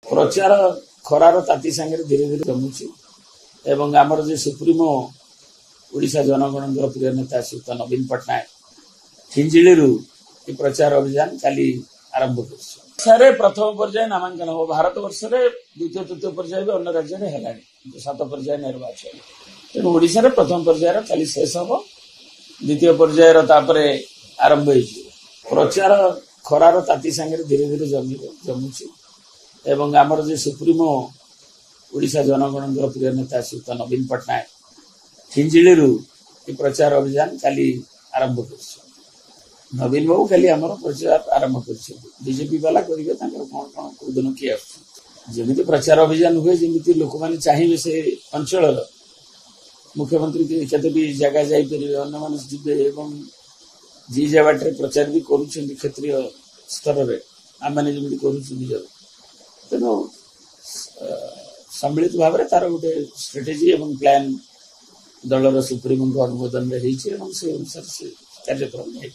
प्रचार खरार ताती सांगे धीरे धीरे जमुची एवं आमर जो सुप्रीमो ओडिशा जनगण प्रिय नेता श्रीयुत नवीन पट्टनायक हिंजिलू प्रचार अभियान काली आरंभ कर प्रथम पर्याय नामांकन हम भारत वर्ष द्वितीय तृतीय पर्याय भी अन्य राज्य में है 7 पर्याय निर्वाचन तेणु ओडिशा प्रथम पर्यायर काली शेष हम द्वितीय पर्यायर आरंभ हो प्रचार खरार ताती सांगे धीरे धीरे जमुची एवं आमर जो सुप्रीमो ओडिशा जनगण प्रिय नेता श्रीयुत नवीन पट्टनायक हिंजिलू प्रचार अभियान काली आरंभ कर नवीन बाबू खाली आम प्रचार आरंभ कर बीजेपी वाला करेंगे कौन कौन कौ दिन किए आमि प्रचार अभियान हुए जमी लोक मैंने चाहिए से अंचल मुख्यमंत्री केते भी जगह जापर अन्य जी जी जगह प्रचार भी कर क्षेत्रीय स्तर में आम मैंने जमी कर तेणु सम्मिलित भाव में तार गोटे स्ट्रेटेजी और प्लान दलर सुप्रीमो अनुमोदन में से अनुसार से कार्यक्रम है।